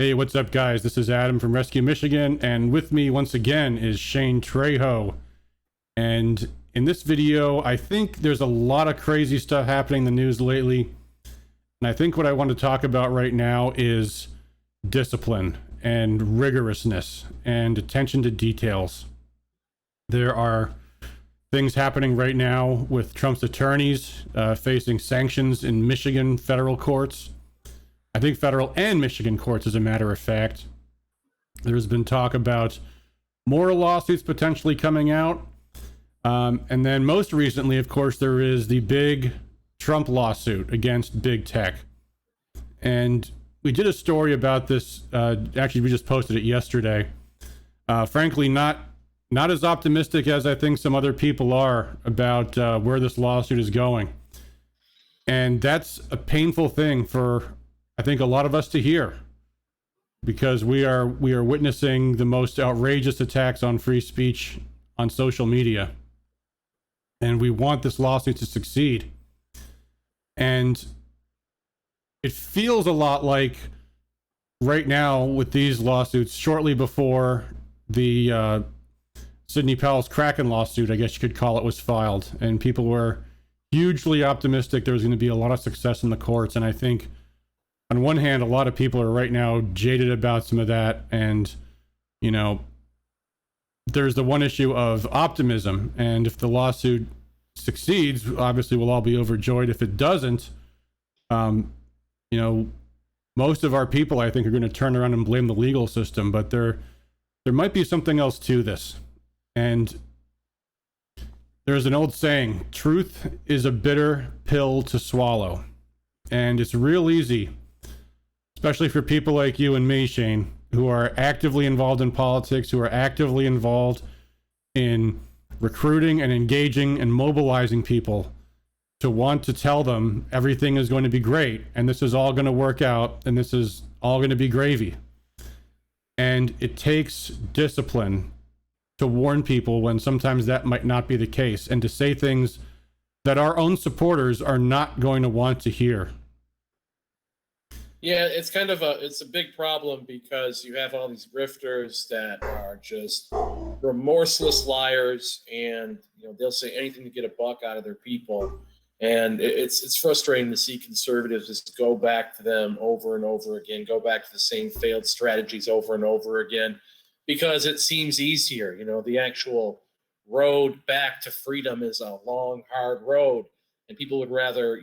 Hey, what's up, guys? This is Adam from Rescue Michigan, and with me once again is Shane Trejo. And in this video, I think there's a lot of crazy stuff happening in the news lately. And I think what I want to talk about right now is discipline and rigorousness and attention to details. There are things happening right now with Trump's attorneys facing sanctions in Michigan federal courts. I think federal and Michigan courts, as a matter of fact. There's been talk about more lawsuits potentially coming out. And then most recently, of course, there is the big Trump lawsuit against big tech. And we did a story about this. Actually, we just posted it yesterday. Frankly, not as optimistic as I think some other people are about where this lawsuit is going. And that's a painful thing for, I think, a lot of us to hear, because we are witnessing the most outrageous attacks on free speech on social media, and we want this lawsuit to succeed. And it feels a lot like right now with these lawsuits, shortly before the Sidney Powell's Kraken lawsuit, I guess you could call it, was filed, and people were hugely optimistic there was going to be a lot of success in the courts. And I think on one hand, a lot of people are right now jaded about some of that. And, you know, there's the one issue of optimism. And if the lawsuit succeeds, obviously we'll all be overjoyed. If it doesn't, you know, most of our people, I think, are going to turn around and blame the legal system. But there might be something else to this. And there's an old saying, truth is a bitter pill to swallow. And it's real easy, especially for people like you and me, Shane, who are actively involved in politics, who are actively involved in recruiting and engaging and mobilizing people, to want to tell them everything is going to be great and this is all going to work out and this is all going to be gravy. And it takes discipline to warn people when sometimes that might not be the case, and to say things that our own supporters are not going to want to hear. Yeah, it's kind of it's a big problem, because you have all these grifters that are just remorseless liars, and they'll say anything to get a buck out of their people. And it's frustrating to see conservatives just go back to them over and over again, go back to the same failed strategies over and over again, because it seems easier. The actual road back to freedom is a long, hard road, and people would rather,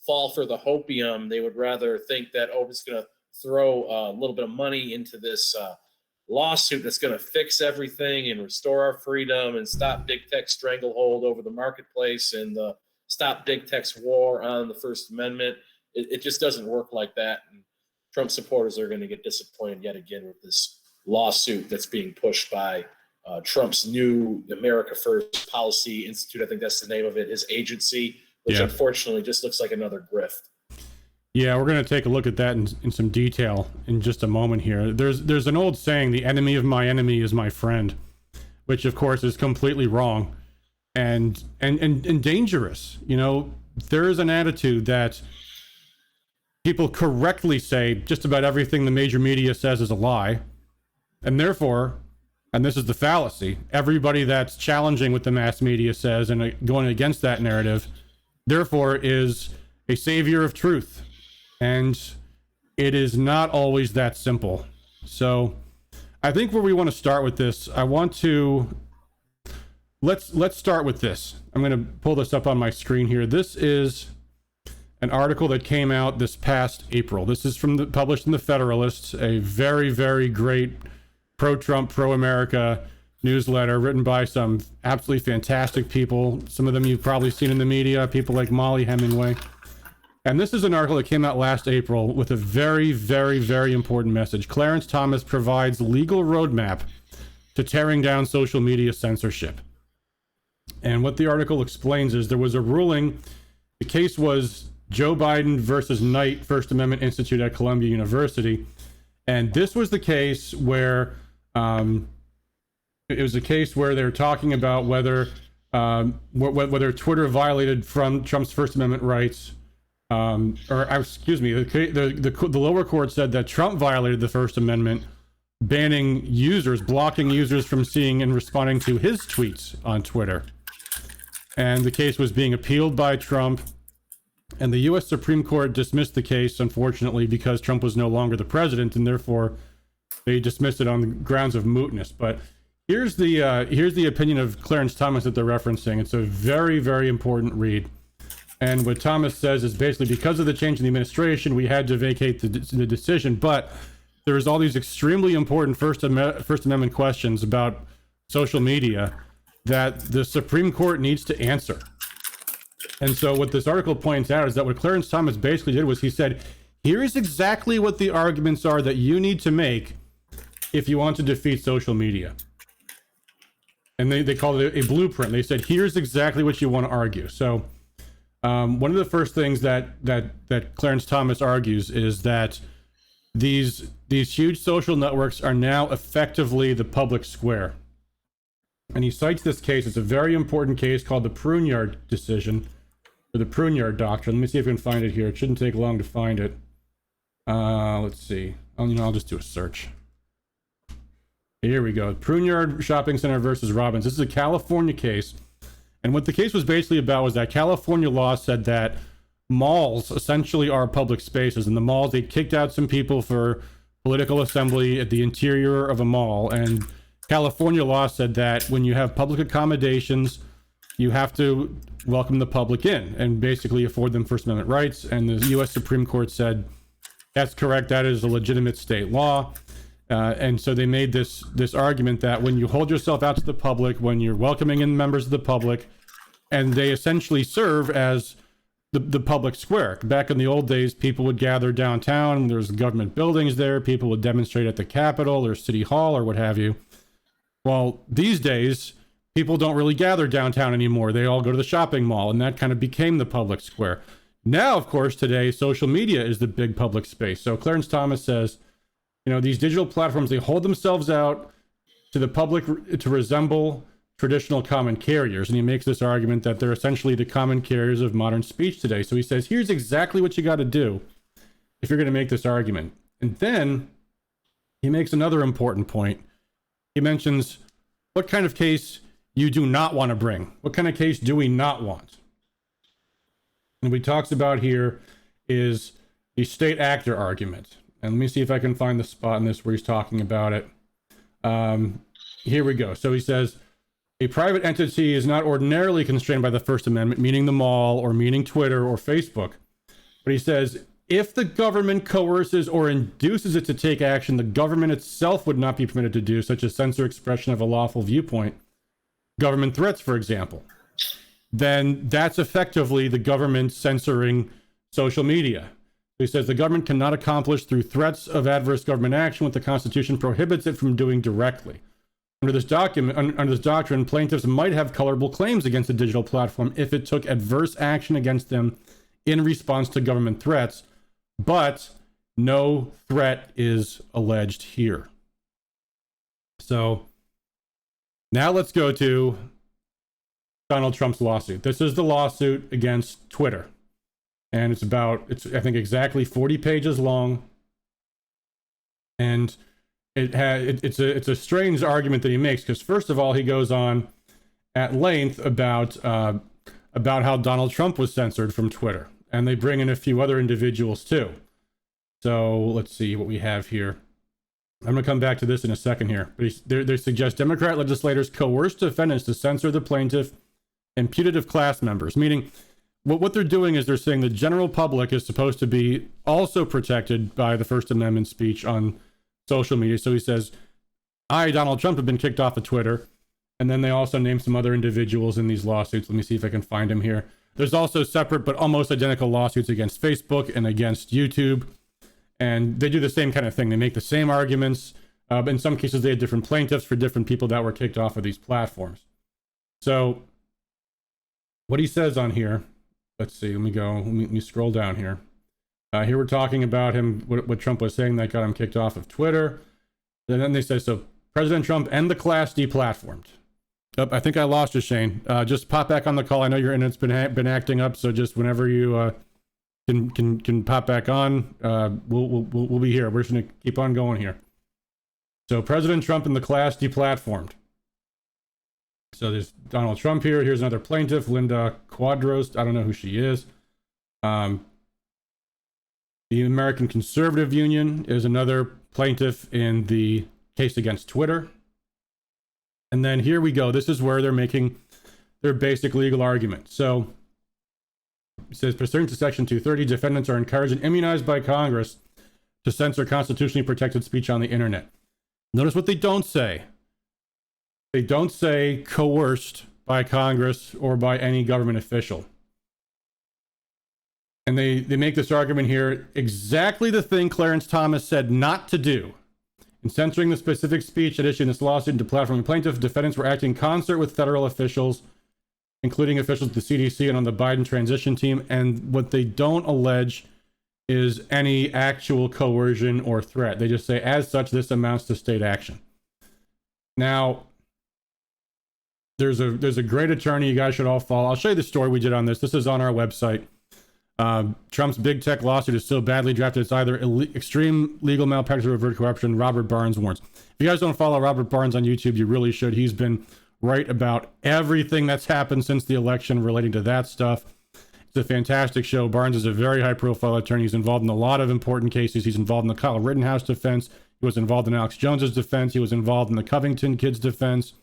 fall for the hopium. They would rather think that, oh, it's going to throw a little bit of money into this lawsuit that's going to fix everything and restore our freedom and stop big tech's stranglehold over the marketplace and stop big tech's war on the First Amendment. It just doesn't work like that. And Trump supporters are going to get disappointed yet again with this lawsuit that's being pushed by Trump's new America First Policy Institute. I think that's the name of it, his agency, which unfortunately just looks like another grift. Yeah, we're going to take a look at that in some detail in just a moment here. There's an old saying, the enemy of my enemy is my friend, which of course is completely wrong and dangerous. There is an attitude that people correctly say just about everything the major media says is a lie. And therefore, and this is the fallacy, everybody that's challenging what the mass media says and going against that narrative, therefore, is a savior of truth. And it is not always that simple. So I think where we want to start with this, let's start with this. I'm going to pull this up on my screen here. This is an article that came out this past April. This is published in the Federalists, a very, very great pro-Trump, pro-America newsletter written by some absolutely fantastic people. Some of them you've probably seen in the media, people like Molly Hemingway. And this is an article that came out last April with a very, very, very important message. Clarence Thomas provides legal roadmap to tearing down social media censorship. And what the article explains is there was a ruling. The case was Joe Biden versus Knight First Amendment Institute at Columbia University. And this was the case where it was a case where they were talking about whether Twitter violated from Trump's First Amendment rights Excuse me, the lower court said that Trump violated the First Amendment, banning users, blocking users from seeing and responding to his tweets on Twitter. And the case was being appealed by Trump, and the U.S. Supreme Court dismissed the case, unfortunately, because Trump was no longer the president, and therefore they dismissed it on the grounds of mootness. But here's the opinion of Clarence Thomas that they're referencing. It's a very, very important read. And what Thomas says is basically, because of the change in the administration, we had to vacate the decision. But there's all these extremely important First Amendment questions about social media that the Supreme Court needs to answer. And so what this article points out is that what Clarence Thomas basically did was he said, here's exactly what the arguments are that you need to make if you want to defeat social media. And they called it a blueprint. They said, here's exactly what you want to argue. So one of the first things that Clarence Thomas argues is that these huge social networks are now effectively the public square. And he cites this case. It's a very important case called the Pruneyard decision, or the Pruneyard doctrine. Let me see if I can find it here. It shouldn't take long to find it. Let's see. I'll just do a search. Here we go. Pruneyard Shopping Center versus Robbins. This is a California case. And what the case was basically about was that California law said that malls essentially are public spaces. In the malls, they kicked out some people for political assembly at the interior of a mall. And California law said that when you have public accommodations, you have to welcome the public in and basically afford them First Amendment rights. And the U.S. Supreme Court said, that's correct. That is a legitimate state law. And so they made this argument that when you hold yourself out to the public, when you're welcoming in members of the public, and they essentially serve as the public square. Back in the old days, people would gather downtown. There's government buildings there. People would demonstrate at the Capitol or City Hall or what have you. Well, these days, people don't really gather downtown anymore. They all go to the shopping mall, and that kind of became the public square. Now, of course, today, social media is the big public space. So Clarence Thomas says, these digital platforms, they hold themselves out to the public to resemble traditional common carriers. And he makes this argument that they're essentially the common carriers of modern speech today. So he says, here's exactly what you got to do if you're going to make this argument. And then he makes another important point. He mentions what kind of case you do not want to bring. What kind of case do we not want? And what he talks about here is the state actor argument. And let me see if I can find the spot in this where he's talking about it. Here we go. So he says, a private entity is not ordinarily constrained by the First Amendment, meaning the mall or meaning Twitter or Facebook. But he says, if the government coerces or induces it to take action, the government itself would not be permitted to do, such as censor expression of a lawful viewpoint. Government threats, for example. Then that's effectively the government censoring social media. He says the government cannot accomplish through threats of adverse government action what the Constitution prohibits it from doing directly. Under this doctrine, plaintiffs might have colorable claims against a digital platform if it took adverse action against them in response to government threats, but no threat is alleged here. So now let's go to Donald Trump's lawsuit. This is the lawsuit against Twitter. And it's I think exactly 40 pages long. And it's a strange argument that he makes, because first of all, he goes on at length about how Donald Trump was censored from Twitter. And they bring in a few other individuals too. So let's see what we have here. I'm going to come back to this in a second here. But they suggest Democrat legislators coerce defendants to censor the plaintiff and putative class members, meaning what they're doing is they're saying the general public is supposed to be also protected by the First Amendment speech on social media. So he says, I, Donald Trump, have been kicked off of Twitter. And then they also name some other individuals in these lawsuits. Let me see if I can find them here. There's also separate but almost identical lawsuits against Facebook and against YouTube. And they do the same kind of thing. They make the same arguments. But in some cases, they had different plaintiffs for different people that were kicked off of these platforms. So what he says on here, let's see, let me scroll down here. Here we're talking about him, what Trump was saying that got him kicked off of Twitter. And then they say, so President Trump and the class deplatformed. Oh, I think I lost you, Shane. Just pop back on the call. I know your internet's been acting up, so just whenever you can pop back on, we'll be here. We're just gonna keep on going here. So President Trump and the class deplatformed. So there's Donald Trump here. Here's another plaintiff, Linda Quadros. I don't know who she is. The American Conservative Union is another plaintiff in the case against Twitter. And then here we go. This is where they're making their basic legal argument. So it says, pursuant to Section 230, defendants are encouraged and immunized by Congress to censor constitutionally protected speech on the internet. Notice what they don't say. They don't say coerced by Congress or by any government official. And they make this argument here, exactly the thing Clarence Thomas said not to do. In censoring the specific speech at issue in this lawsuit to platform the plaintiff, defendants were acting in concert with federal officials, including officials at the CDC and on the Biden transition team. And what they don't allege is any actual coercion or threat. They just say, as such, this amounts to state action. Now, there's a great attorney you guys should all follow. I'll show you the story we did on this. This is on our website. Trump's big tech lawsuit is so badly drafted it's either extreme legal malpractice or overt corruption. Robert Barnes warns. If you guys don't follow Robert Barnes on YouTube, you really should. He's been right about everything that's happened since the election relating to that stuff. It's a fantastic show. Barnes is a very high profile attorney. He's involved in a lot of important cases. He's involved in the Kyle Rittenhouse defense. He was involved in Alex Jones's defense. He was involved in the Covington kids defense.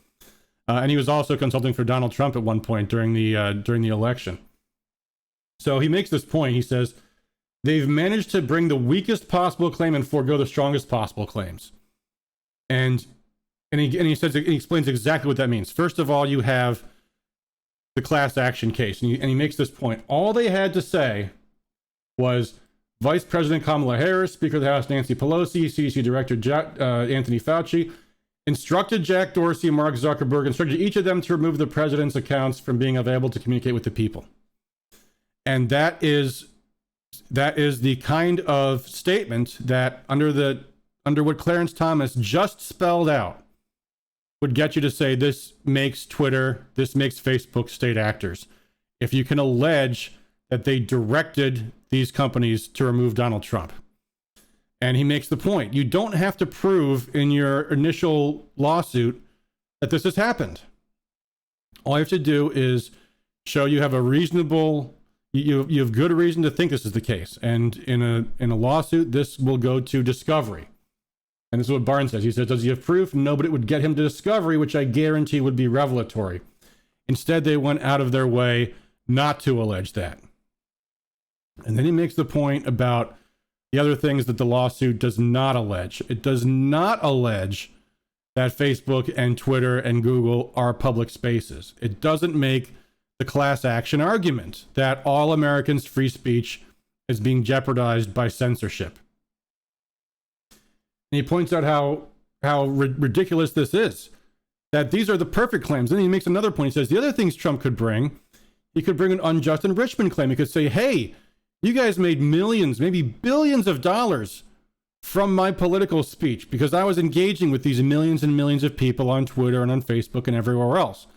And he was also consulting for Donald Trump at one point during the election. So he makes this point. He says, they've managed to bring the weakest possible claim and forego the strongest possible claims. And he says, he explains exactly what that means. First of all, you have the class action case. And he makes this point. All they had to say was Vice President Kamala Harris, Speaker of the House Nancy Pelosi, CDC Director Anthony Fauci, instructed Jack Dorsey and Mark Zuckerberg, instructed each of them to remove the president's accounts from being available to communicate with the people. And that is the kind of statement that under what Clarence Thomas just spelled out would get you to say this makes Twitter, this makes Facebook state actors. If you can allege that they directed these companies to remove Donald Trump. And he makes the point, you don't have to prove in your initial lawsuit that this has happened. All you have to do is show you have a reasonable, you have good reason to think this is the case. And in a lawsuit, this will go to discovery. And this is what Barnes says. He says, does he have proof? No, but it would get him to discovery, which I guarantee would be revelatory. Instead, they went out of their way not to allege that. And then he makes the point about the other things that the lawsuit does not allege. It does not allege that Facebook and Twitter and Google are public spaces. It doesn't make the class action argument that all Americans' free speech is being jeopardized by censorship. And he points out how ridiculous this is, that these are the perfect claims. Then he makes another point. He says the other things Trump could bring, he could bring an unjust enrichment claim. He could say, hey, you guys made millions, maybe billions of dollars from my political speech because I was engaging with these millions and millions of people on Twitter and on Facebook and everywhere else.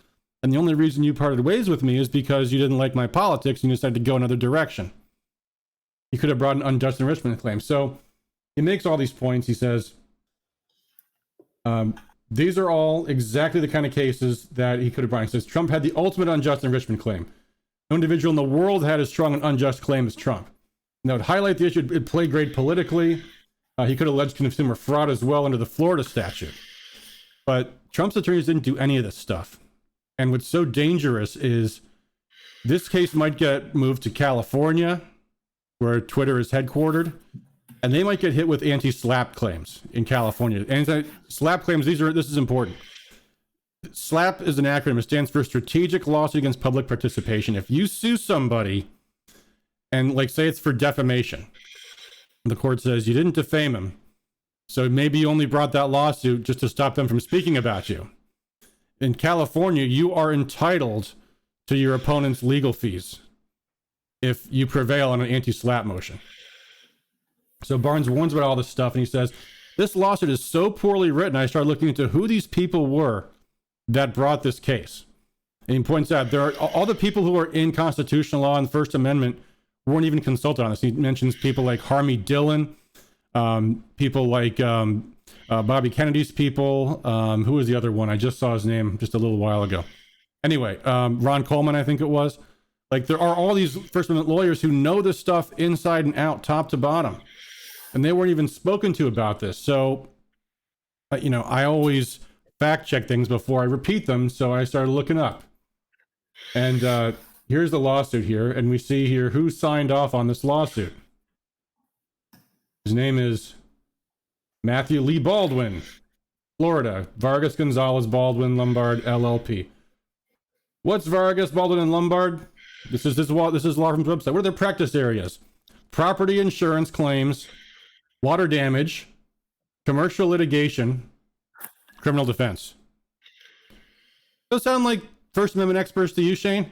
And the only reason you parted ways with me is because you didn't like my politics and you decided to go another direction. He could have brought an unjust enrichment claim. So he makes all these points. He says, these are all exactly the kind of cases that he could have brought. He says, Trump had the ultimate unjust enrichment claim. No individual in the world had as strong an unjust claim as Trump. Now, it would highlight the issue. It played great politically. He could have alleged consumer fraud as well under the Florida statute. But Trump's attorneys didn't do any of this stuff. And what's so dangerous is this case might get moved to California, where Twitter is headquartered, and they might get hit with anti-SLAPP claims in California. Anti-SLAPP claims, this is important. SLAPP is an acronym. It stands for Strategic Lawsuit Against Public Participation. If you sue somebody and say it's for defamation, the court says you didn't defame him, so maybe you only brought that lawsuit just to stop them from speaking about you. In California, you are entitled to your opponent's legal fees if you prevail on an anti-SLAPP motion. So Barnes warns about all this stuff, and he says, this lawsuit is so poorly written, I started looking into who these people were that brought this case. And he points out there are all the people who are in constitutional law and First Amendment weren't even consulted on this. He mentions people like Harmy Dillon, people like Bobby Kennedy's people. Who was the other one? I just saw his name just a little while ago. Anyway, Ron Coleman, I think it was. Like, there are all these First Amendment lawyers who know this stuff inside and out, top to bottom, and they weren't even spoken to about this. So, you know, I always fact check things before I repeat them. So I started looking up, and here's the lawsuit here, and we see here who signed off on this lawsuit. His name is Matthew Lee Baldwin, Florida, Vargas Gonzalez Baldwin Lombard LLP. What's Vargas Baldwin and Lombard? This is law firm's website. What are their practice areas? Property insurance claims, water damage, commercial litigation, criminal defense. Those sound like First Amendment experts to you, Shane?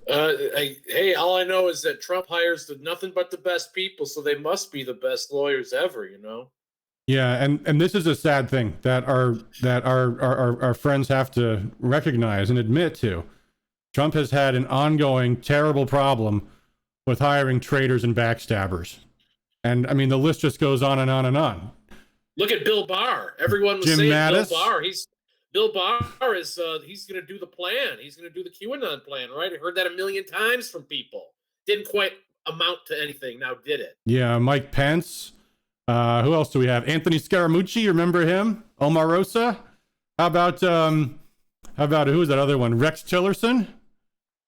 Hey, all I know is that Trump hires nothing but the best people, so they must be the best lawyers ever, you know? Yeah, and this is a sad thing that our friends have to recognize and admit to. Trump has had an ongoing terrible problem with hiring traitors and backstabbers. And I mean, the list just goes on and on and on. Look at Bill Barr. Everyone was Jim saying Mattis. Bill Barr is he's going to do the plan. He's going to do the QAnon plan, right? I heard that a million times from people. Didn't quite amount to anything. Now did it? Yeah, Mike Pence. Who else do we have? Anthony Scaramucci, remember him? Omarosa. How about who is that other one? Rex Tillerson.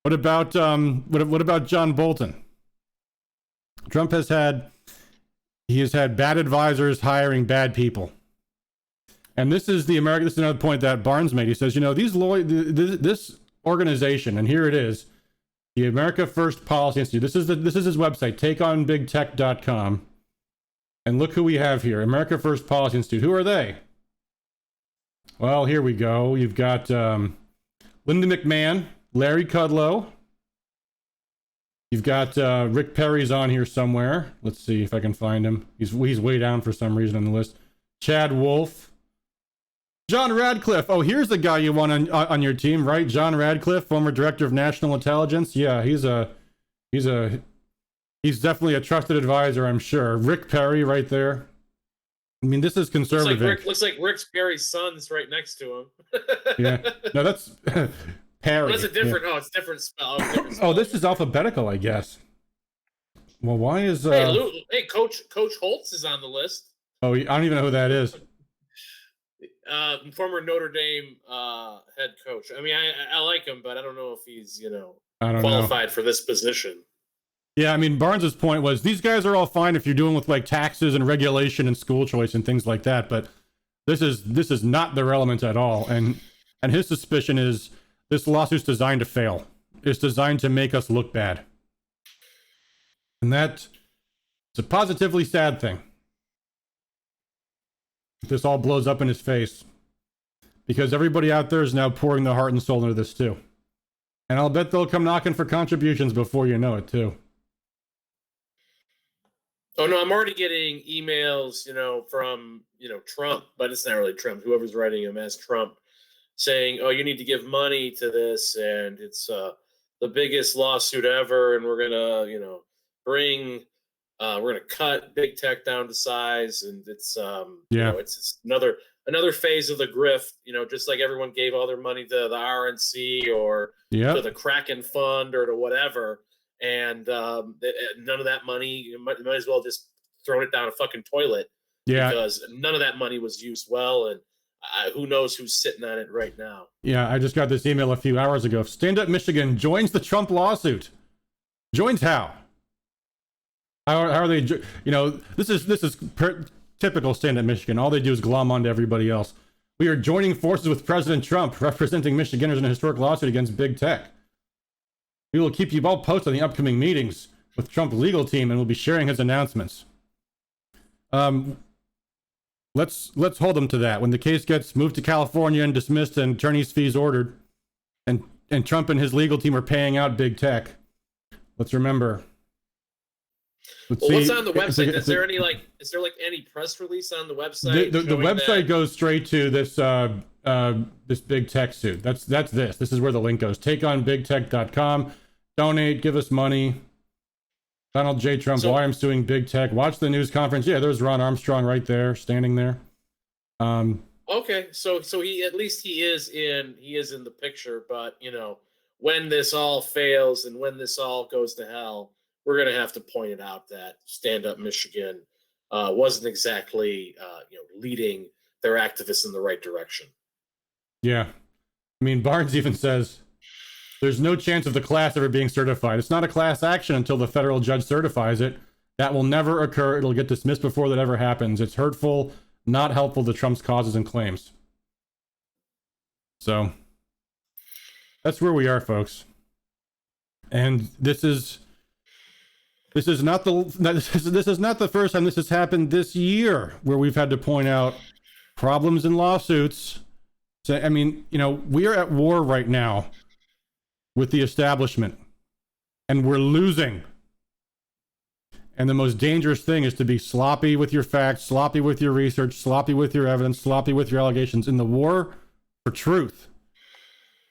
What about John Bolton? Trump has had bad advisors hiring bad people. And this is another point that Barnes made. He says, you know, this organization, and here it is, the America First Policy Institute. This is his website, takeonbigtech.com. And look who we have here, America First Policy Institute. Who are they? Well, here we go. You've got Linda McMahon, Larry Kudlow. You've got Rick Perry's on here somewhere. Let's see if I can find him. He's way down for some reason on the list. Chad Wolf. John Radcliffe. Oh, here's the guy you want on your team, right? John Radcliffe, former director of national intelligence. Yeah, he's definitely a trusted advisor, I'm sure. Rick Perry right there. I mean, this is conservative. Looks like Rick Perry's son's right next to him. Yeah. No, that's Perry. Well, that's a different. Yeah. Oh, it's different spell. Different spell. Oh, this is alphabetical, I guess. Well, why is Hey, Coach Holtz is on the list. Oh, I don't even know who that is. Former Notre Dame head coach. I mean, I like him, but I don't know if he's qualified for this position. Yeah, I mean, Barnes's point was these guys are all fine if you're doing with like taxes and regulation and school choice and things like that, but this is not their element at all. And his suspicion is this lawsuit's designed to fail. It's designed to make us look bad, and it's a positively sad thing. This all blows up in his face because everybody out there is now pouring their heart and soul into this too, and I'll bet they'll come knocking for contributions before you know it too. Oh no, I'm already getting emails, from, Trump, but it's not really Trump. Whoever's writing them as Trump, saying, "Oh, you need to give money to this, and it's the biggest lawsuit ever, and we're gonna, we're gonna cut big tech down to size, and it's it's another phase of the grift, just like everyone gave all their money to the RNC or to the Kraken Fund or to whatever." And none of that money, you might as well just thrown it down a fucking toilet. Yeah. Because none of that money was used well, and who knows who's sitting on it right now. Yeah, I just got this email a few hours ago. Stand Up Michigan joins the Trump lawsuit. Joins how? How are they? This is typical Stand Up Michigan. All they do is glom onto everybody else. We are joining forces with President Trump, representing Michiganders in a historic lawsuit against big tech. We will keep you all posted on the upcoming meetings with Trump legal team, and we'll be sharing his announcements. Let's hold them to that. When the case gets moved to California and dismissed and attorney's fees ordered, and Trump and his legal team are paying out big tech, let's remember. What's on the website? Is there any press release on the website? The website goes straight to this this big tech suit. That's this. This is where the link goes. Takeonbigtech.com. Donate, give us money. Donald J. Trump, why I'm suing big tech. Watch the news conference. Yeah, there's Ron Armstrong right there, standing there. Okay, so he, at least he is in the picture, but when this all fails and when this all goes to hell, we're going to have to point it out that Stand Up Michigan wasn't exactly leading their activists in the right direction. Yeah. I mean, Barnes even says there's no chance of the class ever being certified. It's not a class action until the federal judge certifies it. That will never occur. It'll get dismissed before that ever happens. It's hurtful, not helpful to Trump's causes and claims. So that's where we are, folks. And this is not the first time this has happened this year, where we've had to point out problems in lawsuits. So, I mean, we are at war right now with the establishment, and we're losing. And the most dangerous thing is to be sloppy with your facts, sloppy with your research, sloppy with your evidence, sloppy with your allegations. In the war for truth,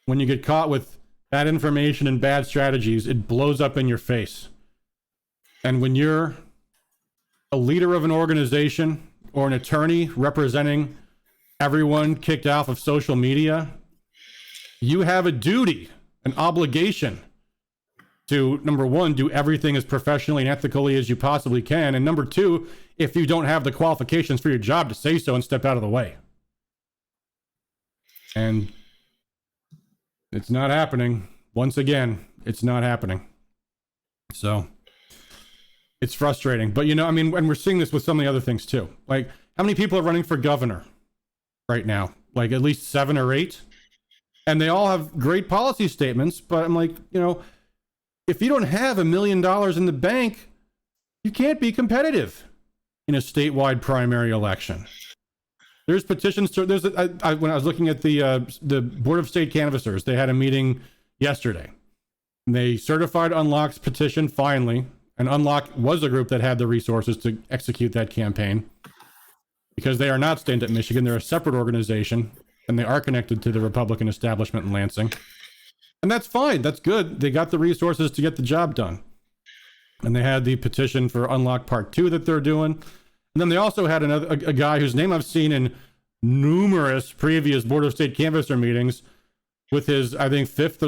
when you get caught with bad information and bad strategies, it blows up in your face. And when you're a leader of an organization or an attorney representing everyone kicked off of social media, you have a duty, an obligation to, number one, do everything as professionally and ethically as you possibly can. And number two, if you don't have the qualifications for your job, to say so and step out of the way. And it's not happening. Once again, it's not happening. So it's frustrating. But, and we're seeing this with some of the other things too. Like, how many people are running for governor right now? Like at least 7 or 8. And they all have great policy statements. But I'm like, if you don't have $1 million in the bank, you can't be competitive in a statewide primary election. There's petitions to, when I was looking at the Board of State Canvassers, they had a meeting yesterday. They certified Unlock's petition finally, and Unlock was a group that had the resources to execute that campaign, because they are not Stand Up Michigan. They're a separate organization, and they are connected to the Republican establishment in Lansing. And that's fine. That's good. They got the resources to get the job done. And they had the petition for Unlock Part 2 that they're doing. And then they also had a guy whose name I've seen in numerous previous Board of State Canvasser meetings with his, I think, fifth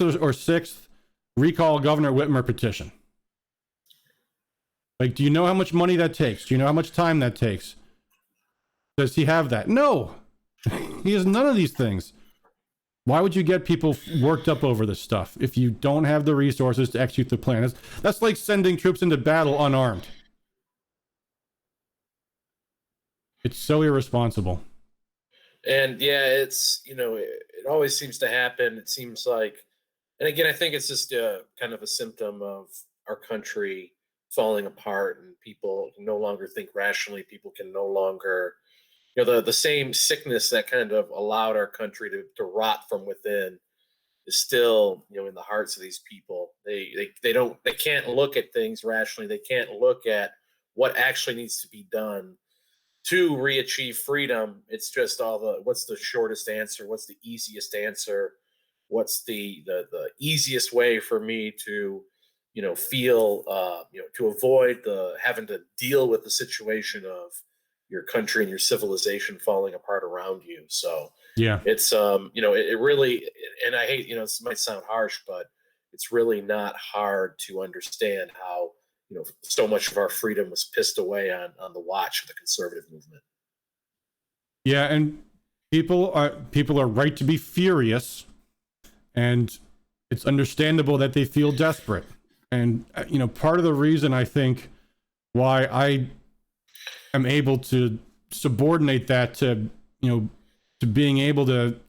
or sixth recall Governor Whitmer petition. Like, do you know how much money that takes? Do you know how much time that takes? Does he have that? No. He has none of these things. Why would you get people worked up over this stuff if you don't have the resources to execute the plan? That's like sending troops into battle unarmed. It's so irresponsible. And yeah, it's, it always seems to happen. It seems like, and again, I think it's just kind of a symptom of our country falling apart, and people no longer think rationally. People can no longer, the same sickness that kind of allowed our country to rot from within is still, in the hearts of these people. They can't look at things rationally. They can't look at what actually needs to be done to re-achieve freedom. It's just what's the shortest answer? What's the easiest answer? What's the easiest way for me to, feel, to avoid having to deal with the situation of your country and your civilization falling apart around you. So yeah, it's, it really, and I hate, this might sound harsh, but it's really not hard to understand how, so much of our freedom was pissed away on the watch of the conservative movement. Yeah, and people are right to be furious, and it's understandable that they feel desperate. And part of the reason I think why I am able to subordinate that to being able to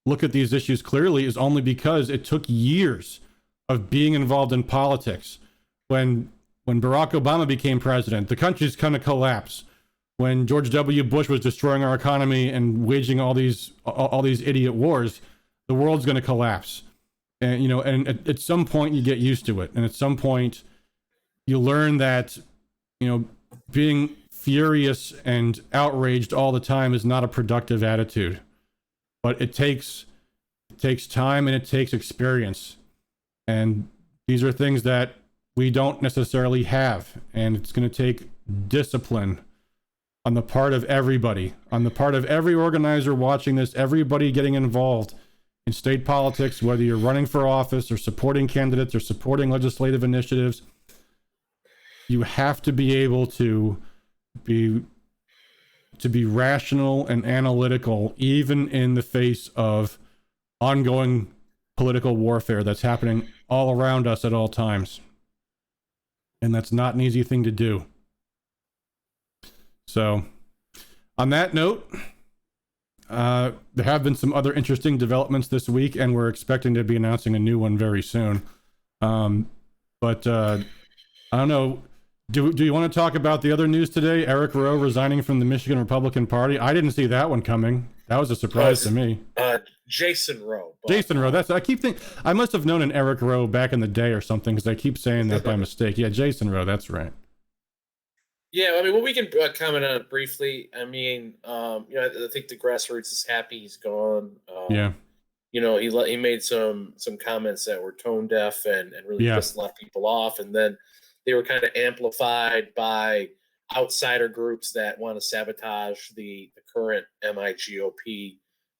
look at these issues clearly is only because it took years of being involved in politics. When Barack Obama became president, the country's kind of collapsed. When George W. Bush was destroying our economy and waging all these idiot wars, the world's going to collapse. And and at some point you get used to it, and at some point you learn that being furious and outraged all the time is not a productive attitude. But it takes time and it takes experience, and these are things that we don't necessarily have. And it's going to take discipline on the part of everybody, on the part of every organizer watching this, everybody getting involved in state politics, whether you're running for office or supporting candidates or supporting legislative initiatives. You have to be able to be rational and analytical, even in the face of ongoing political warfare that's happening all around us at all times. And that's not an easy thing to do. So, on that note, there have been some other interesting developments this week, and we're expecting to be announcing a new one very soon. But I don't know. Do you want to talk about the other news today? Eric Rowe resigning from the Michigan Republican Party. I didn't see that one coming. That was a surprise to me. Jason Rowe. Jason Rowe. I keep thinking I must have known an Eric Rowe back in the day or something, because I keep saying that by mistake. Yeah, Jason Rowe. That's right. Yeah, I mean, well, we can comment on it briefly. I mean, I think the grassroots is happy he's gone. Yeah. He made some comments that were tone deaf and really pissed a lot of people off, and then they were kind of amplified by outsider groups that want to sabotage the current MIGOP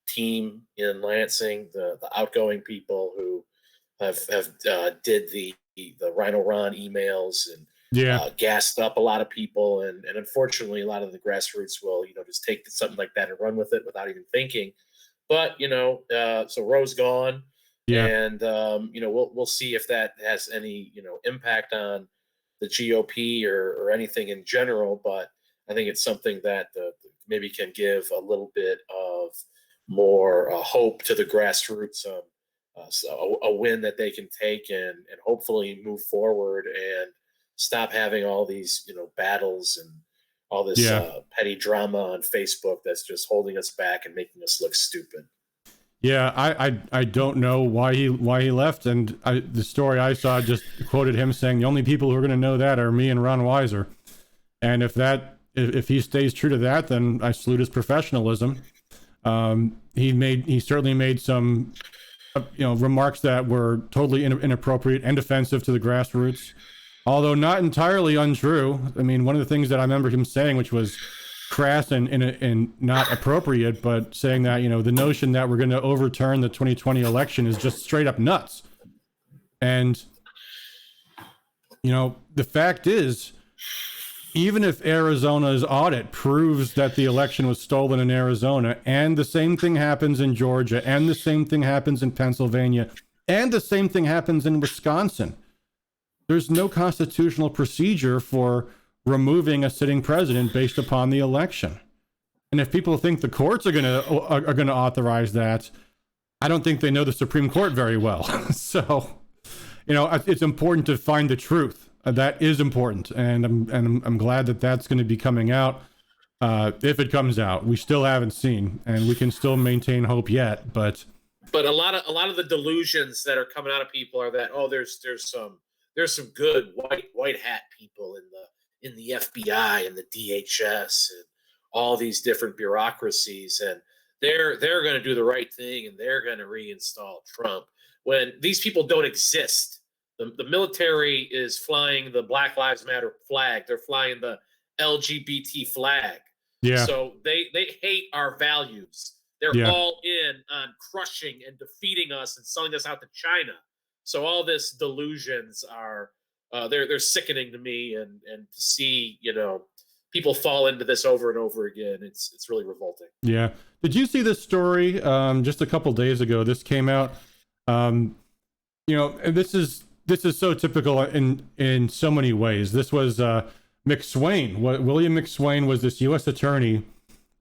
team in Lansing, the outgoing people who have did the Rhino Ron emails and gassed up a lot of people, and unfortunately a lot of the grassroots will just take something like that and run with it without even thinking. But so Rowe's gone, and we'll see if that has any impact on the GOP or anything in general. But I think it's something that maybe can give a little bit of more hope to the grassroots, so a win that they can take and hopefully move forward and stop having all these battles and all this petty drama on Facebook that's just holding us back and making us look stupid. Yeah, I don't know why he left, and the story I saw just quoted him saying the only people who are going to know that are me and Ron Weiser, and if he stays true to that, then I salute his professionalism. He certainly made some remarks that were totally inappropriate and offensive to the grassroots, although not entirely untrue. I mean, one of the things that I remember him saying, which was crass and not appropriate, but saying that the notion that we're going to overturn the 2020 election is just straight up nuts. And the fact is, even if Arizona's audit proves that the election was stolen in Arizona, and the same thing happens in Georgia, and the same thing happens in Pennsylvania, and the same thing happens in Wisconsin, there's no constitutional procedure for removing a sitting president based upon the election. And if people think the courts are going to authorize that, I don't think they know the Supreme Court very well. So, it's important to find the truth. That is important, and I'm glad that that's going to be coming out. If it comes out, we still haven't seen, and we can still maintain hope yet. But a lot of the delusions that are coming out of people are that there's some good white hat people in the FBI and the DHS and all these different bureaucracies, and they're going to do the right thing and they're going to reinstall Trump, when these people don't exist. The military is flying the Black Lives Matter flag. They're flying the LGBT flag. Yeah. So they hate our values. They're all in on crushing and defeating us and selling us out to China. So all this delusions are they're sickening to me, and to see people fall into this over and over again, it's really revolting. Yeah. Did you see this story just a couple days ago? This came out. And this is so typical in so many ways. This was McSwain. William McSwain was this U.S. attorney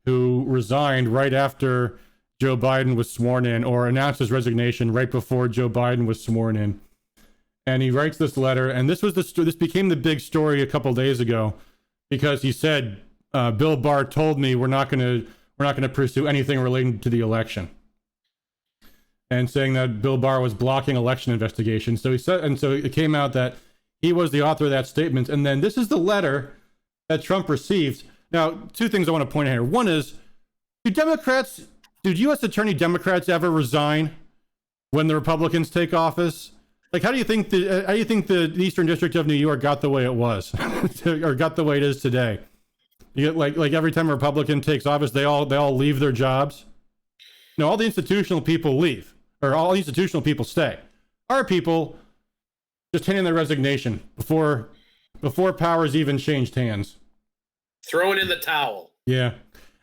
who resigned right after Joe Biden was sworn in, or announced his resignation right before Joe Biden was sworn in. And he writes this letter, and this became the big story a couple days ago, because he said, Bill Barr told me we're not going to pursue anything relating to the election. And saying that Bill Barr was blocking election investigations. So he said, and so it came out that he was the author of that statement. And then this is the letter that Trump received. Now, two things I want to point out here. One is, do U.S. Attorney Democrats ever resign when the Republicans take office? Like, how do you think the Eastern District of New York got the way it was, or got the way it is today? You get like every time a Republican takes office, they all leave their jobs. No, all the institutional people leave, or all institutional people stay. Our people just hand in their resignation before powers even changed hands. Throwing in the towel. Yeah,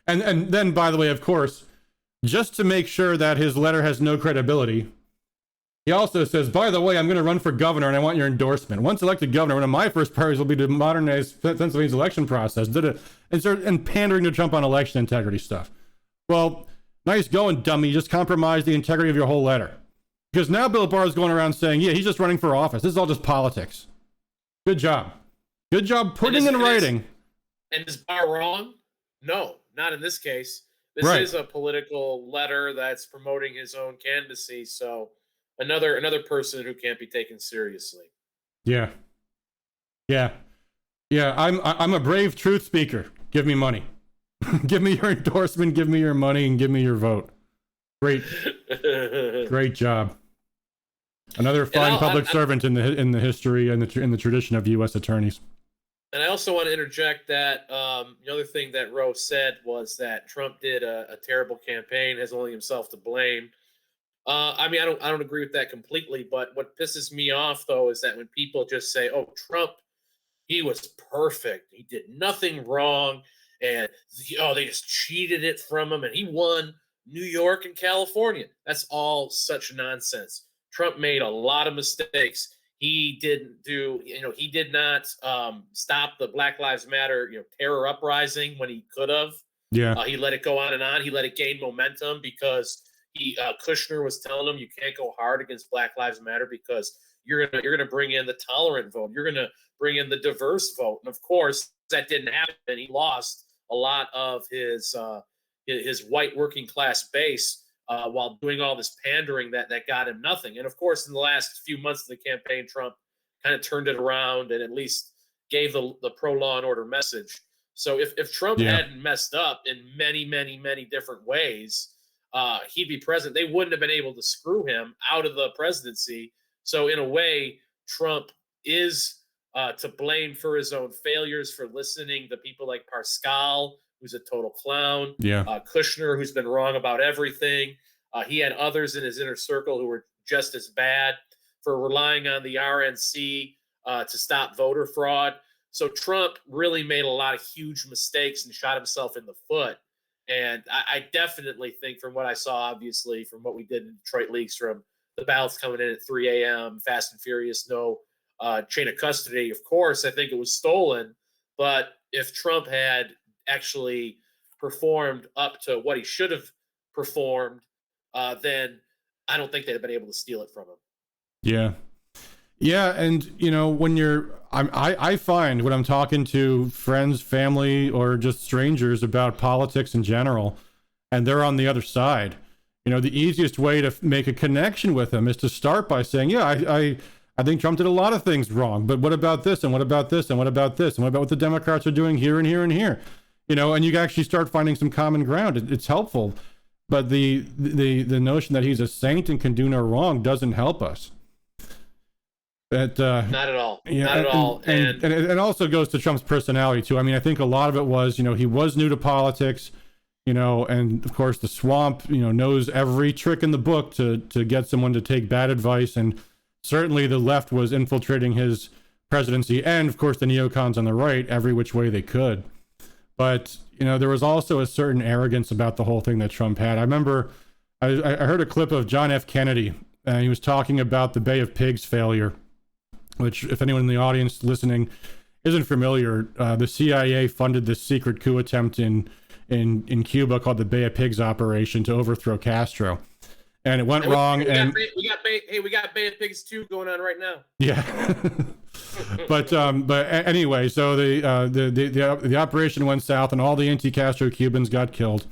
and then, by the way, of course, just to make sure that his letter has no credibility, he also says, by the way, I'm going to run for governor and I want your endorsement. Once elected governor, one of my first priorities will be to modernize Pennsylvania's election process. And pandering to Trump on election integrity stuff. Well, nice going, dummy. You just compromised the integrity of your whole letter. Because now Bill Barr is going around saying, yeah, he's just running for office. This is all just politics. Good job. Good job putting in writing. And is Barr wrong? No, not in this case. This Right. is a political letter that's promoting his own candidacy. So another person who can't be taken seriously. Yeah. I'm a brave truth speaker. Give me money. Give me your endorsement. Give me your money, and give me your vote. Great job. Another fine public servant in the history and in the tradition of U.S. attorneys. And I also want to interject that the other thing that Roe said was that Trump did a terrible campaign, has only himself to blame. I don't agree with that completely, but what pisses me off though is that when people just say, "Oh, Trump, he was perfect. He did nothing wrong, and they just cheated it from him, and he won New York and California." That's all such nonsense. Trump made a lot of mistakes. He did not stop the Black Lives Matter, terror uprising when he could have. Yeah. He let it go on and on. He let it gain momentum because Kushner was telling him you can't go hard against Black Lives Matter because you're gonna bring in the tolerant vote. You're gonna bring in the diverse vote. And of course, that didn't happen. He lost a lot of his white working class base while doing all this pandering that got him nothing. And of course, in the last few months of the campaign, Trump kind of turned it around and at least gave the pro law and order message. So if Trump hadn't messed up in many, many, many different ways, he'd be president. They wouldn't have been able to screw him out of the presidency. So in a way, Trump is to blame for his own failures, for listening to people like Pascal, who's a total clown. Yeah. Kushner, who's been wrong about everything. He had others in his inner circle who were just as bad, for relying on the RNC to stop voter fraud. So Trump really made a lot of huge mistakes and shot himself in the foot. And I definitely think, from what I saw, obviously, from what we did in Detroit leaks, from the ballots coming in at 3 a.m., fast and furious, no chain of custody, of course, I think it was stolen. But if Trump had actually performed up to what he should have performed, then I don't think they'd have been able to steal it from him. Yeah. And when I find when I'm talking to friends, family, or just strangers about politics in general, and they're on the other side, the easiest way to make a connection with them is to start by saying, yeah, I think Trump did a lot of things wrong, but what about this, and what about this, and what about this, and what about what the Democrats are doing here and here and here? And you actually start finding some common ground. It's helpful, but the notion that he's a saint and can do no wrong doesn't help us. Not at all. Yeah, not at all. And it also goes to Trump's personality too. I mean, I think a lot of it was, he was new to politics, and of course the swamp, knows every trick in the book to get someone to take bad advice. And certainly the left was infiltrating his presidency, and of course the neocons on the right, every which way they could. But, there was also a certain arrogance about the whole thing that Trump had. I remember I heard a clip of John F. Kennedy, and he was talking about the Bay of Pigs failure, which, if anyone in the audience listening isn't familiar, the CIA funded this secret coup attempt in Cuba called the Bay of Pigs operation to overthrow Castro. And it went wrong. We got Bay of Pigs 2 going on right now. Yeah. But anyway, so the operation went south, and all the anti-Castro Cubans got killed.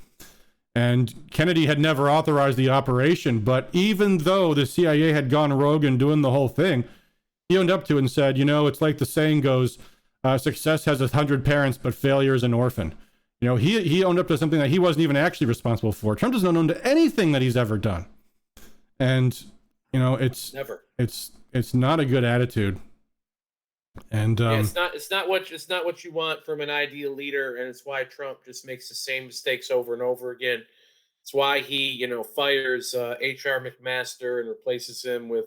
And Kennedy had never authorized the operation, but even though the CIA had gone rogue and doing the whole thing, he owned up to it and said, it's like the saying goes, success has 100 parents, but failure is an orphan. He owned up to something that he wasn't even actually responsible for. Trump doesn't own to anything that he's ever done. And, it's it's not a good attitude. And Yeah, it's not what you want from an ideal leader, and it's why Trump just makes the same mistakes over and over again. It's why he, fires H.R. McMaster and replaces him with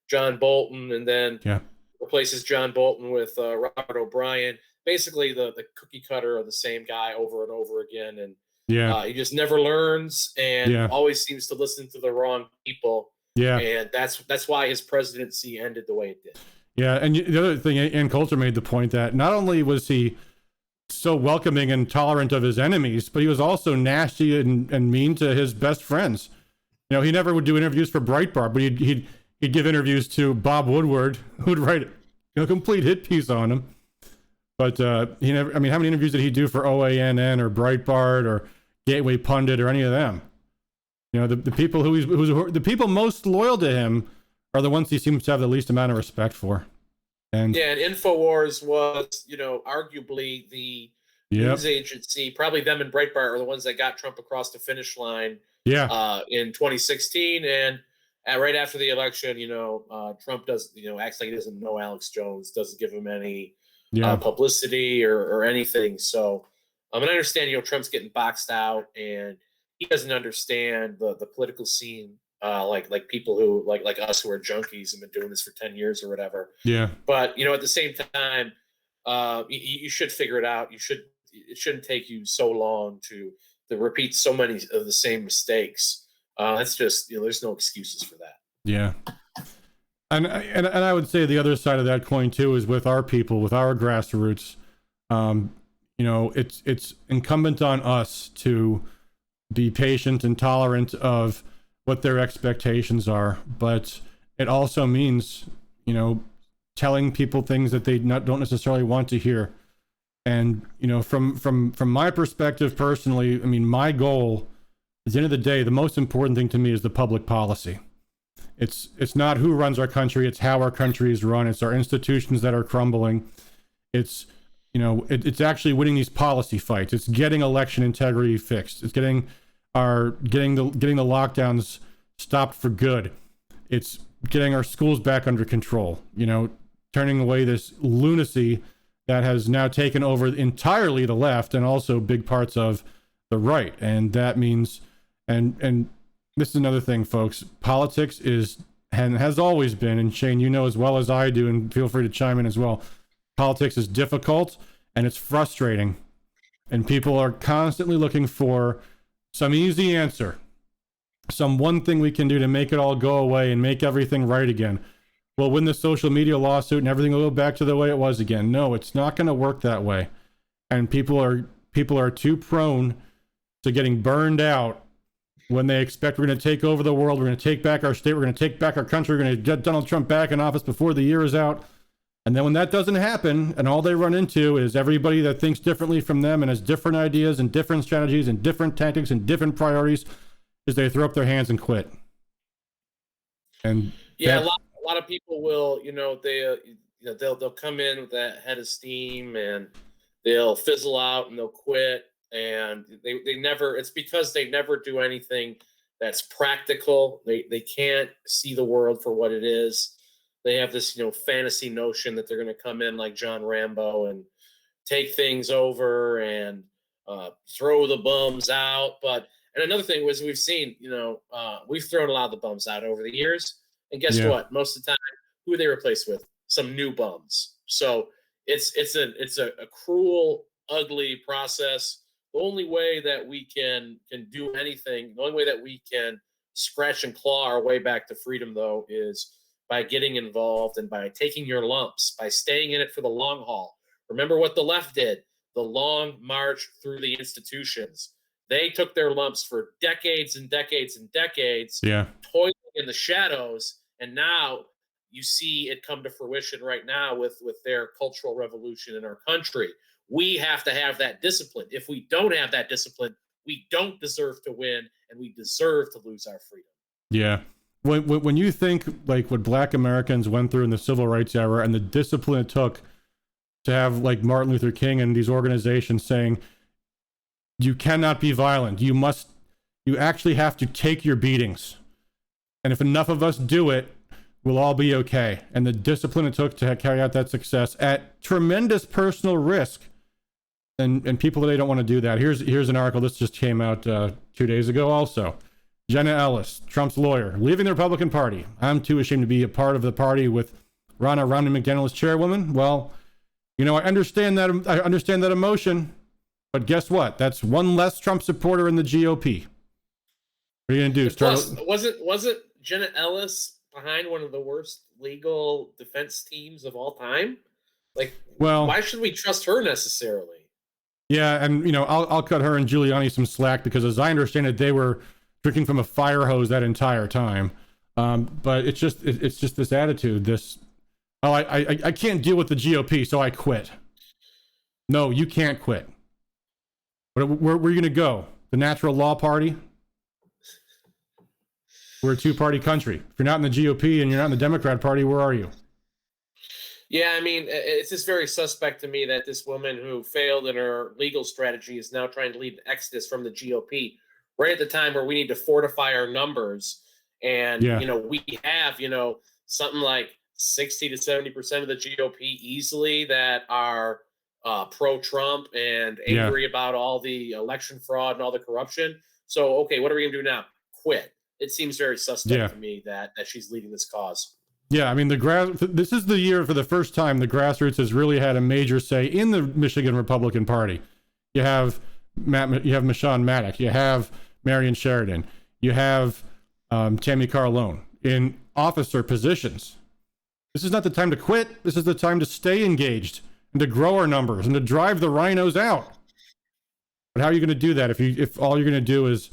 John Bolton, and then yeah, replaces John Bolton with Robert O'Brien. Basically, the cookie cutter of the same guy over and over again, and yeah, he just never learns and yeah, always seems to listen to the wrong people. yeah, And that's why his presidency ended the way it did. yeah. And the other thing, Ann Coulter made the point that not only was he so welcoming and tolerant of his enemies, but he was also nasty and mean to his best friends. He never would do interviews for Breitbart, but he'd give interviews to Bob Woodward, who would write a complete hit piece on him. But he never. I mean, how many interviews did he do for OANN or Breitbart or Gateway Pundit or any of them? The people who's the people most loyal to him are the ones he seems to have the least amount of respect for. And InfoWars was, arguably the news agency. Probably them and Breitbart are the ones that got Trump across the finish line. Yeah. In 2016, and right after the election, Trump does, acts like he doesn't know Alex Jones, doesn't give him any publicity or anything. So, I understand, Trump's getting boxed out, and he doesn't understand the political scene. Like people who like us who are junkies and been doing this for 10 years or whatever. Yeah. But at the same time, you should figure it out. It shouldn't take you so long to repeat so many of the same mistakes. That's just there's no excuses for that. Yeah. And I would say the other side of that coin too is with our people, with our grassroots. It's incumbent on us to be patient and tolerant of what their expectations are, but it also means telling people things that they don't necessarily want to hear. And from my perspective personally, my goal at the end of the day, the most important thing to me is the public policy. It's not who runs our country, it's how our country is run. It's our institutions that are crumbling. It's it's actually winning these policy fights. It's getting election integrity fixed. It's getting the lockdowns stopped for good. It's getting our schools back under control. Turning away this lunacy that has now taken over entirely the left and also big parts of the right. And that means, and this is another thing, folks, politics is and has always been, and Shane, as well as I do, and feel free to chime in as well, politics is difficult and it's frustrating, and people are constantly looking for some easy answer, some one thing we can do to make it all go away and make everything right again. We'll win the social media lawsuit and everything will go back to the way it was again. No, it's not going to work that way. And people are too prone to getting burned out when they expect we're going to take over the world, we're going to take back our state, we're going to take back our country, we're going to get Donald Trump back in office before the year is out. And then when that doesn't happen, and all they run into is everybody that thinks differently from them and has different ideas and different strategies and different tactics and different priorities, is they throw up their hands and quit. And a lot of people will, they'll come in with that head of steam and they'll fizzle out and they'll quit, and they never. It's because they never do anything that's practical. They can't see the world for what it is. They have this, fantasy notion that they're going to come in like John Rambo and take things over and throw the bums out. And another thing was we've seen, we've thrown a lot of the bums out over the years. And guess what? Most of the time, who are they replaced with? Some new bums. So it's a cruel, ugly process. The only way that we can do anything, the only way that we can scratch and claw our way back to freedom, though, is by getting involved and by taking your lumps, by staying in it for the long haul. Remember what the left did, the long march through the institutions. They took their lumps for decades and decades and decades, toiling in the shadows, and now you see it come to fruition right now with their cultural revolution in our country. We have to have that discipline. If we don't have that discipline, we don't deserve to win, and we deserve to lose our freedom. Yeah. When you think like what Black Americans went through in the civil rights era and the discipline it took to have like Martin Luther King and these organizations saying, you cannot be violent. You actually have to take your beatings. And if enough of us do it, we'll all be okay. And the discipline it took to carry out that success at tremendous personal risk. And people today don't want to do that. Here's an article. This just came out 2 days ago also. Jenna Ellis, Trump's lawyer, leaving the Republican Party. I'm too ashamed to be a part of the party with Ronna Romney McDaniel as chairwoman. Well, you know, I understand that emotion, but guess what? That's one less Trump supporter in the GOP. What are you gonna do? Plus, wasn't Jenna Ellis behind one of the worst legal defense teams of all time? Like, well, why should we trust her necessarily? Yeah, and you know, I'll cut her and Giuliani some slack because, as I understand it, they were drinking from a fire hose that entire time. But it's just this attitude. I can't deal with the GOP, so I quit. No, you can't quit. Where are you gonna go? The Natural Law Party? We're a two-party country. If you're not in the GOP and you're not in the Democrat Party, where are you? Yeah, I mean, it's just very suspect to me that this woman who failed in her legal strategy is now trying to lead the exodus from the GOP right at the time where we need to fortify our numbers. And, you know, we have, you know, something like 60 to 70% of the GOP easily that are pro-Trump and angry about all the election fraud and all the corruption. So, okay, what are we going to do now? Quit. It seems very suspect to me that she's leading this cause. Yeah, I mean, this is the year for the first time the grassroots has really had a major say in the Michigan Republican Party. You have Michonne Maddock, you have Marion Sheridan, you have Tammy Carlone in officer positions. This is not the time to quit. This is the time to stay engaged and to grow our numbers and to drive the rhinos out. But how are you going to do that if all you're going to do is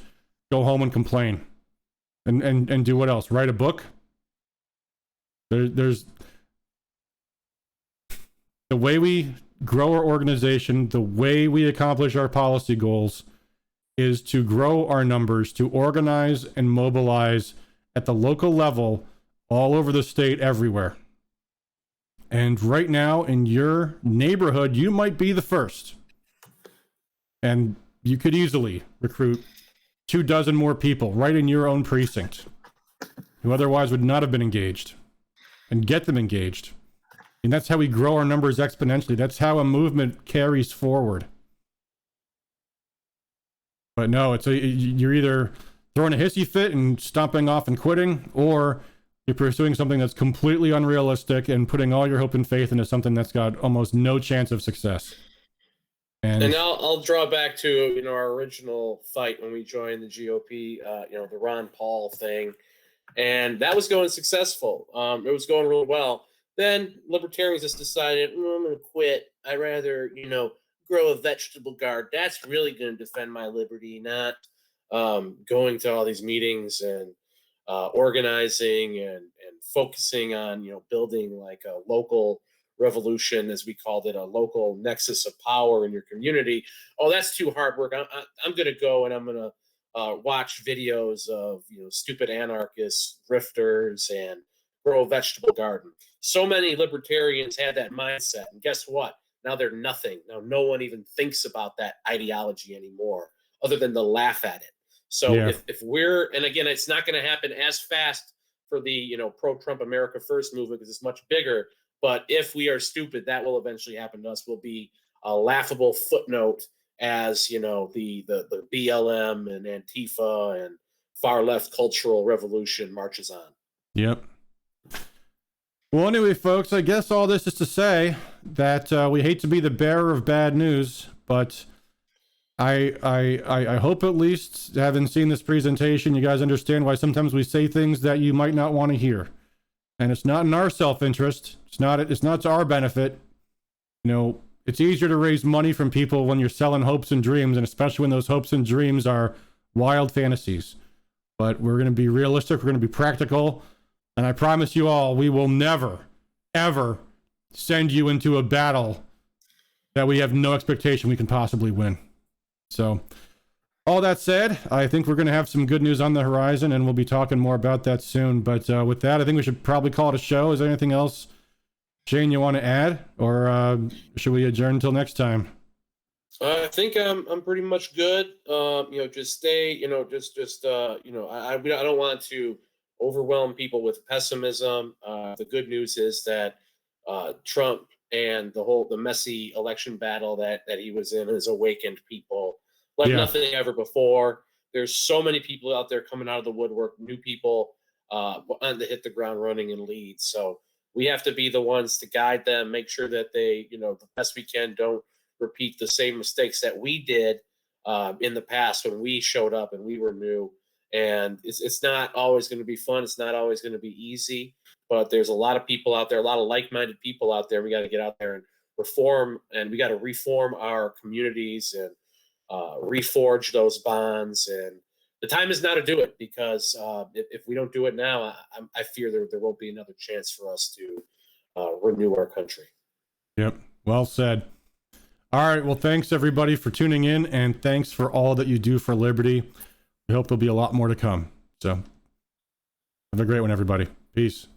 go home and complain and do what else? Write a book? There's the way we grow our organization, the way we accomplish our policy goals is to grow our numbers, to organize and mobilize at the local level all over the state, everywhere. And right now in your neighborhood, you might be the first. And you could easily recruit 24 more people right in your own precinct who otherwise would not have been engaged. And get them engaged. And that's how we grow our numbers exponentially. That's how a movement carries forward. But no, you're either throwing a hissy fit and stomping off and quitting, or you're pursuing something that's completely unrealistic and putting all your hope and faith into something that's got almost no chance of success. And I'll draw back to, you know, our original fight when we joined the GOP, you know, the Ron Paul thing. And that was going successful. It was going really well. Then libertarians just decided, I'm going to quit. I'd rather, you know, grow a vegetable garden. That's really going to defend my liberty, not going to all these meetings and organizing and focusing on, you know, building like a local revolution, as we called it, a local nexus of power in your community. Oh, that's too hard work. I'm going to go and I'm going to watch videos of, you know, stupid anarchists, grifters, and grow a vegetable garden. So many libertarians had that mindset, and guess what? Now they're nothing. Now no one even thinks about that ideology anymore, other than to laugh at it. So if we're, and again, it's not going to happen as fast for the, you know, pro-Trump America First movement because it's much bigger. But if we are stupid, that will eventually happen to us. We'll be a laughable footnote as, you know, the BLM and Antifa and far left cultural revolution marches on. Yep. Well, anyway, folks, I guess all this is to say that we hate to be the bearer of bad news, but I hope at least, having seen this presentation, you guys understand why sometimes we say things that you might not want to hear. And it's not in our self-interest. It's not to our benefit. You know, it's easier to raise money from people when you're selling hopes and dreams, and especially when those hopes and dreams are wild fantasies. But we're going to be realistic. We're going to be practical. And I promise you all, we will never, ever send you into a battle that we have no expectation we can possibly win. So, all that said, I think we're going to have some good news on the horizon, and we'll be talking more about that soon. But with that, I think we should probably call it a show. Is there anything else, Shane, you want to add, or should we adjourn until next time? I think I'm pretty much good. You know, just stay. You know, just you know, I don't want to overwhelm people with pessimism. The good news is that Trump and the messy election battle that he was in has awakened people like nothing ever before. There's so many people out there coming out of the woodwork, new people wanting to hit the ground running and lead. So we have to be the ones to guide them, make sure that they, the best we can, don't repeat the same mistakes that we did in the past when we showed up and we were new. And it's not always going to be fun. It's not always going to be easy, but there's a lot of people out there, a lot of like-minded people out there. We got to get out there and reform, and we got to reform our communities and reforge those bonds. And the time is now to do it, because if we don't do it now, I fear there won't be another chance for us to renew our country. Yep. Well said. All right. Well, thanks everybody for tuning in, and thanks for all that you do for liberty. We hope there'll be a lot more to come. So have a great one, everybody. Peace.